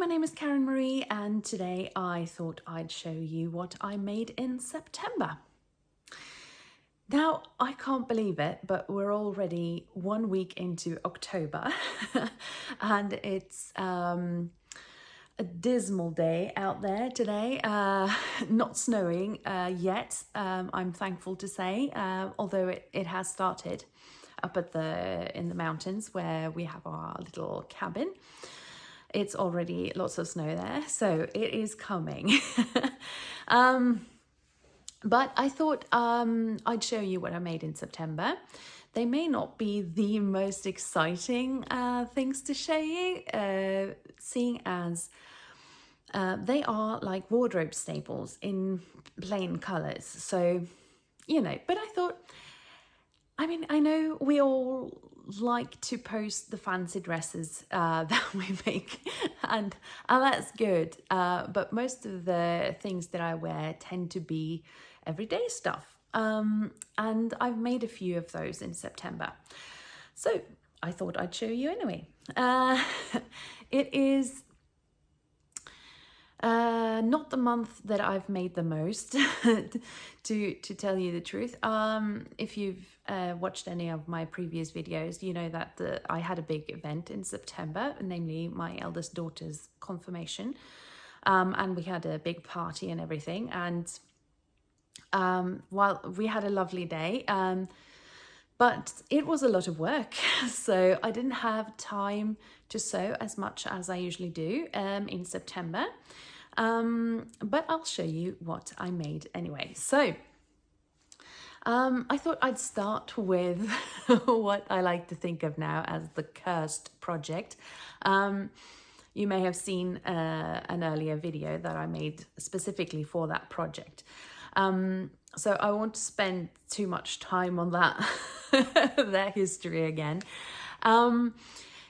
my name is Karen Marie, and today I thought I'd show you what I made in September. Now, I can't believe it, but we're already 1 week into October and it's a dismal day out there today. Not snowing yet, I'm thankful to say, although it has started up in the mountains where we have our little cabin. It's already lots of snow there, so it is coming. But I thought I'd show you what I made in September. They may not be the most exciting things to show you, seeing as they are like wardrobe staples in plain colours. So, you know, but I thought, I mean, I know we all like to post the fancy dresses that we make, and that's good. But most of the things that I wear tend to be everyday stuff. And I've made a few of those in September. So I thought I'd show you anyway. It is not the month that I've made the most, to tell you the truth. If you've watched any of my previous videos, you know that I had a big event in September, namely my eldest daughter's confirmation. And we had a big party and everything. And while we had a lovely day, but it was a lot of work. So I didn't have time to sew as much as I usually do in September. But I'll show you what I made anyway. So I thought I'd start with what I like to think of now as the cursed project. You may have seen an earlier video that I made specifically for that project. So I won't spend too much time on that, their history again.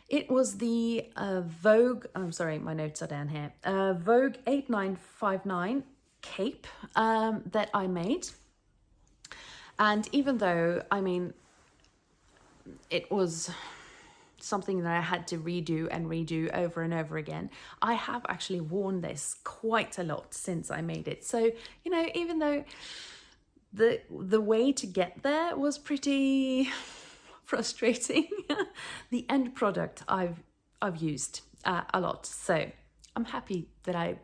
It was the Vogue, I'm sorry, my notes are down here, Vogue 8959 cape that I made. And even though, I mean, it was something that I had to redo and redo over and over again, I have actually worn this quite a lot since I made it. So, you know, even though the way to get there was pretty frustrating, the end product I've used a lot. So I'm happy that I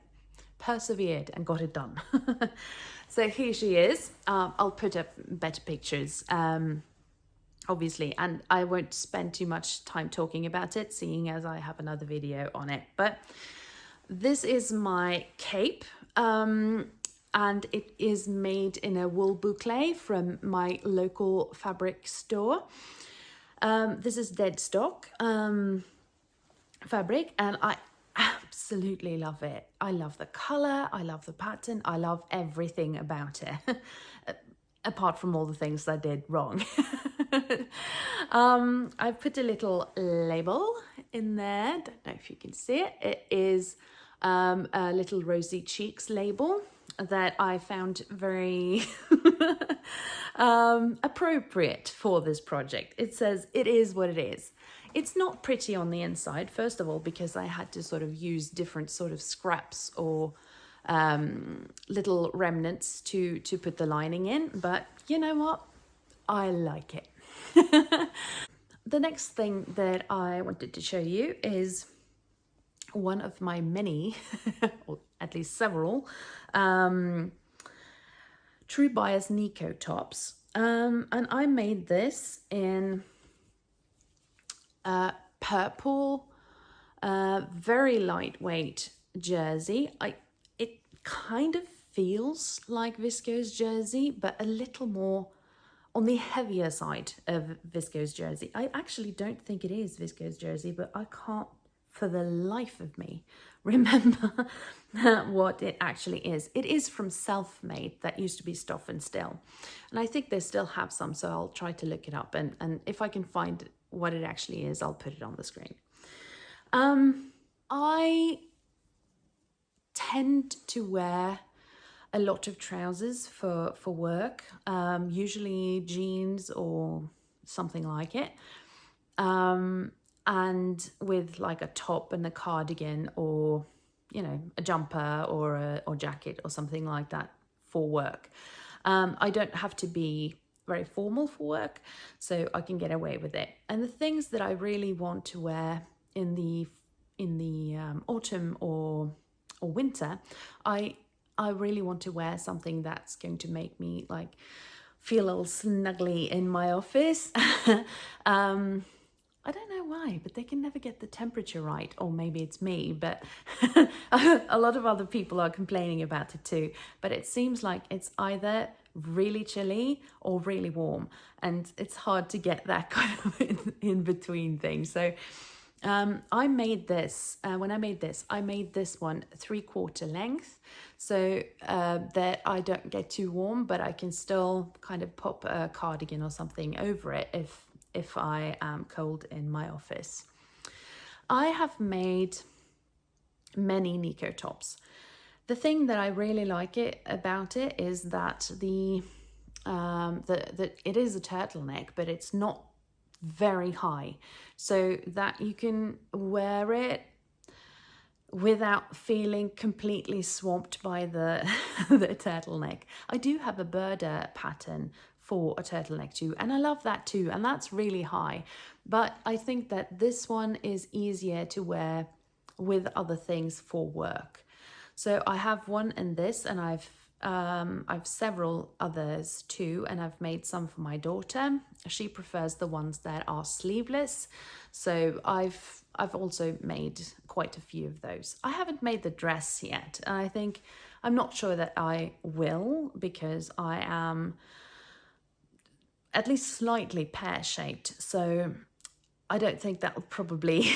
persevered and got it done. So here she is. I'll put up better pictures, obviously, and I won't spend too much time talking about it, seeing as I have another video on it. But this is my cape, and it is made in a wool boucle from my local fabric store. This is dead stock fabric, and I absolutely love it. I love the color, I love the pattern, I love everything about it, apart from all the things I did wrong. I've put a little label in there, don't know if you can see it. It is a little rosy cheeks label that I found very appropriate for this project. It says, "It is what it is." It's not pretty on the inside, first of all, because I had to sort of use different sort of scraps or little remnants to put the lining in, but you know what? I like it. The next thing that I wanted to show you is one of my many, or at least several, True Bias Nikko tops. And I made this in purple, very lightweight jersey. It kind of feels like viscose jersey, but a little more on the heavier side of viscose jersey. I actually don't think it is viscose jersey, but I can't for the life of me remember what it actually is. It is from Selfmade, that used to be Stoff and Still. And I think they still have some, so I'll try to look it up. And if I can find what it actually is, I'll put it on the screen. I tend to wear a lot of trousers for work, usually jeans or something like it. And with like a top and a cardigan or you know, a jumper or or jacket or something like that for work. I don't have to be very formal for work, so I can get away with it. And the things that I really want to wear in the autumn or winter, I really want to wear something that's going to make me like feel a little snuggly in my office. I don't know why, but they can never get the temperature right, or maybe it's me, but a lot of other people are complaining about it too. But it seems like it's either really chilly or really warm, and it's hard to get that kind of in between thing. So I made this, when I made this one 3/4 length, so that I don't get too warm, but I can still kind of pop a cardigan or something over it if I am cold in my office. I have made many Nikko tops. The thing that I really like about it is that the it is a turtleneck, but it's not very high, so that you can wear it without feeling completely swamped by the the turtleneck. I do have a birder pattern for a turtleneck too, and I love that too, and that's really high. But I think that this one is easier to wear with other things for work. So I have one in this, and I've several others too, and I've made some for my daughter. She prefers the ones that are sleeveless, so I've also made quite a few of those. I haven't made the dress yet, and I'm not sure that I will, because I am at least slightly pear-shaped, so I don't think that will probably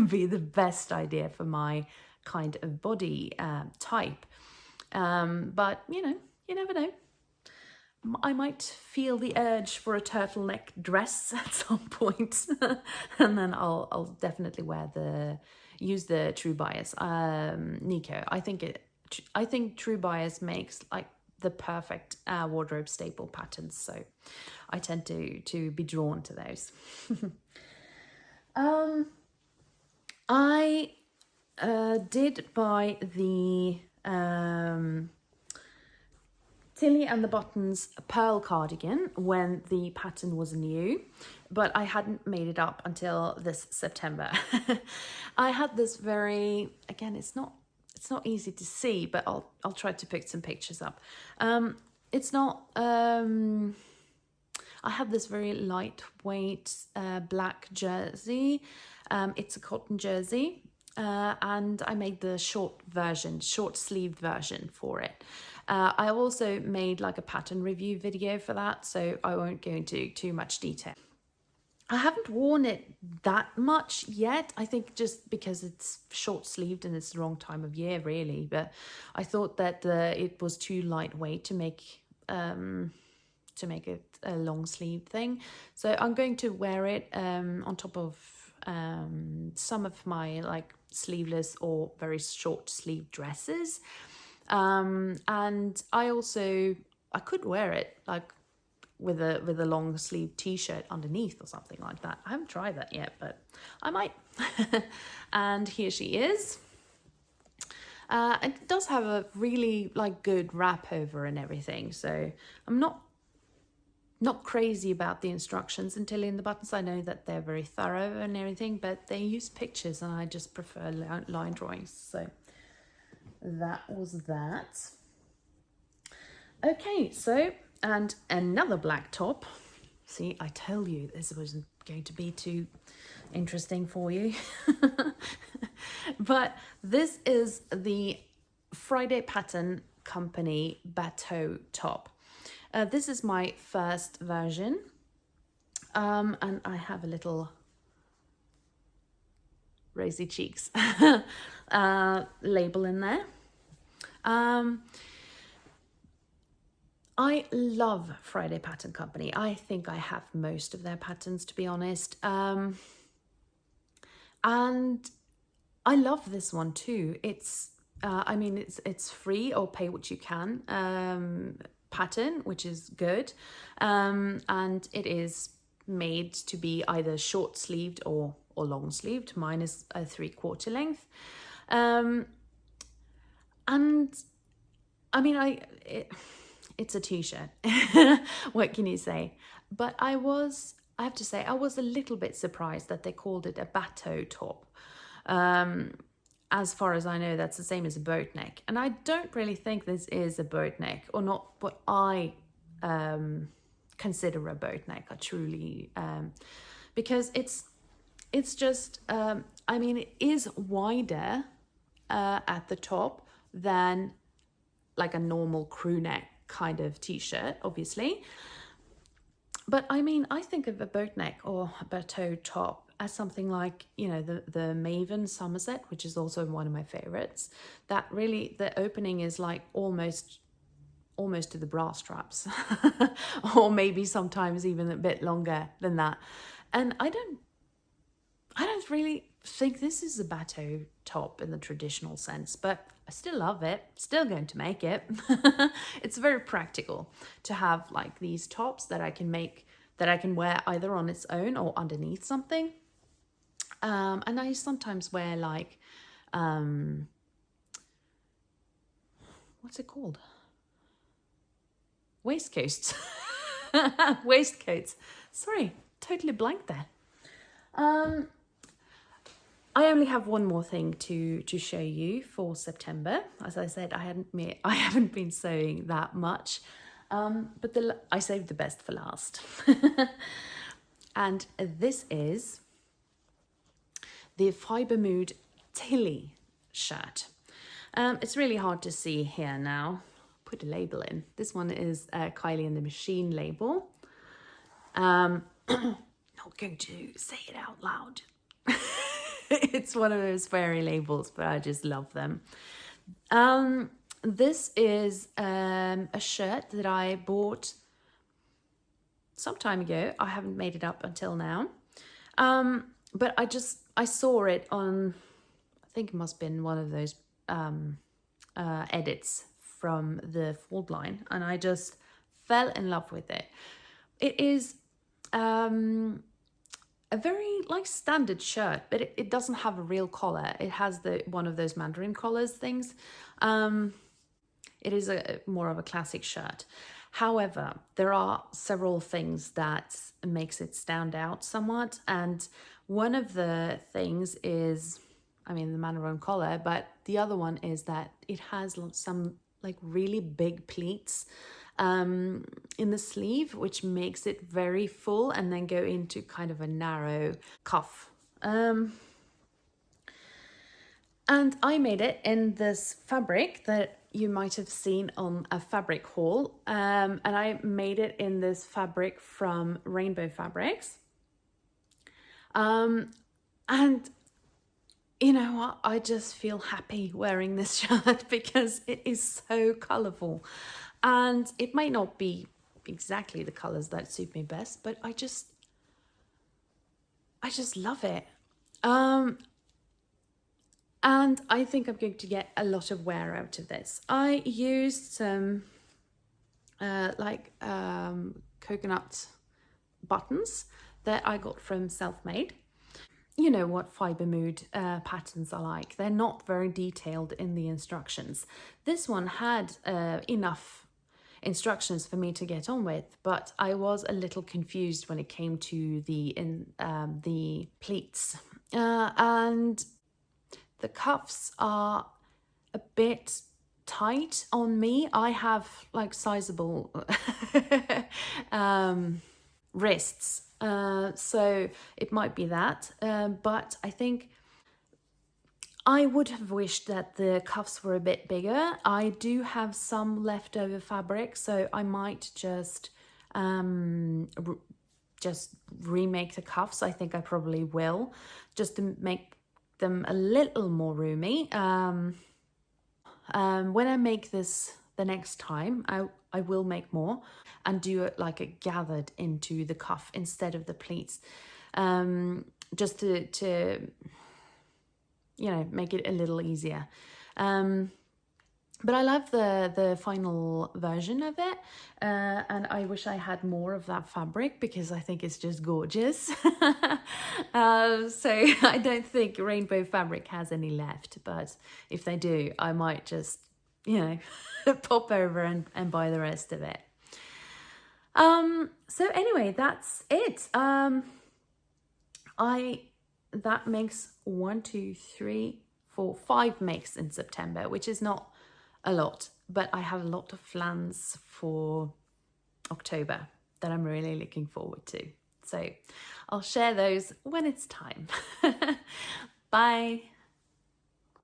be the best idea for my kind of body type. But you know, you never know. I might feel the urge for a turtleneck dress at some point, and then I'll definitely use the True Bias Nikko. I think True Bias makes like the perfect wardrobe staple patterns, so I tend to be drawn to those. I did buy the Tilly and the Buttons pearl cardigan when the pattern was new, but I hadn't made it up until this September. I had this again, it's not easy to see, but I'll try to pick some pictures up. It's not I have this very lightweight black jersey. It's a cotton jersey, and I made the short-sleeved version for it. I also made like a pattern review video for that, so I won't go into too much detail. I haven't worn it that much yet, I think just because it's short-sleeved and it's the wrong time of year really, but I thought that it was too lightweight to make it a long sleeve thing. So I'm going to wear it on top of some of my like sleeveless or very short sleeve dresses. And I could wear it like with a long sleeve t-shirt underneath or something like that. I haven't tried that yet, but I might. And here she is. It does have a really like good wrap over and everything, so I'm not crazy about the instructions in Tilly and the Buttons. I know that they're very thorough and everything, but they use pictures and I just prefer line drawings. So that was that. Okay, so, and another black top. See, I tell you, this wasn't going to be too interesting for you. But this is the Friday Pattern Company Bateau top. This is my first version, and I have a little rosy cheeks label in there. I love Friday Pattern Company. I think I have most of their patterns, to be honest. And I love this one too. It's it's free or pay what you can pattern, which is good. And it is made to be either short sleeved or long sleeved. Mine is a 3/4 length. And I mean, it's a t-shirt. What can you say? But I have to say, I was a little bit surprised that they called it a bateau top. As far as I know, that's the same as a boat neck. And I don't really think this is a boat neck, or not what I consider a boat neck. I truly, because it's just, I mean, it is wider at the top than like a normal crew neck kind of t-shirt, obviously. But I mean, I think of a boat neck or a bateau top as something like, you know, the Maven Somerset, which is also one of my favorites. That really, the opening is like almost to the bra straps, or maybe sometimes even a bit longer than that. And I don't really think this is a bateau top in the traditional sense, but I still love it. Still going to make it. It's very practical to have like these tops that I can wear either on its own or underneath something. And I sometimes wear like, what's it called? Waistcoats. Waistcoats. Sorry, totally blank there. I only have one more thing to show you for September. As I said, I haven't been sewing that much, but I saved the best for last. And this is the Fibre Mood Tilly shirt. It's really hard to see here now. Put a label in. This one is Kylie and the Machine label. Not going to say it out loud. It's one of those fairy labels, but I just love them. This is a shirt that I bought some time ago. I haven't made it up until now. But I saw it on, I think it must have been one of those edits from the Fold line, and I just fell in love with it. It is a very like standard shirt, but it doesn't have a real collar. It has one of those Mandarin collars things. It is more of a classic shirt. However, there are several things that makes it stand out somewhat, and one of the things is, I mean, the Mandarin collar, but the other one is that it has some like really big pleats in the sleeve, which makes it very full and then go into kind of a narrow cuff. And I made it in this fabric that you might have seen on a fabric haul. And I made it in this fabric from Rainbow Fabrics. And you know what? I just feel happy wearing this shirt because it is so colourful. And it might not be exactly the colours that suit me best, but I just love it. And I think I'm going to get a lot of wear out of this. I used some coconut buttons that I got from Selfmade. You know what Fibre Mood patterns are like. They're not very detailed in the instructions. This one had enough instructions for me to get on with, but I was a little confused when it came to the pleats. And the cuffs are a bit tight on me. I have like sizable wrists. So it might be that, but I think I would have wished that the cuffs were a bit bigger. I do have some leftover fabric, so I might just remake the cuffs. I think I probably will, just to make them a little more roomy. When I make this the next time, I will make more and do it like a gathered into the cuff instead of the pleats, just to you know, make it a little easier. But I love the final version of it, and I wish I had more of that fabric because I think it's just gorgeous. So I don't think Rainbow Fabric has any left, but if they do, I might just you know, pop over and buy the rest of it. So anyway, that's it. That makes 1, 2, 3, 4, 5 makes in September, which is not a lot, but I have a lot of plans for October that I'm really looking forward to. So I'll share those when it's time. Bye.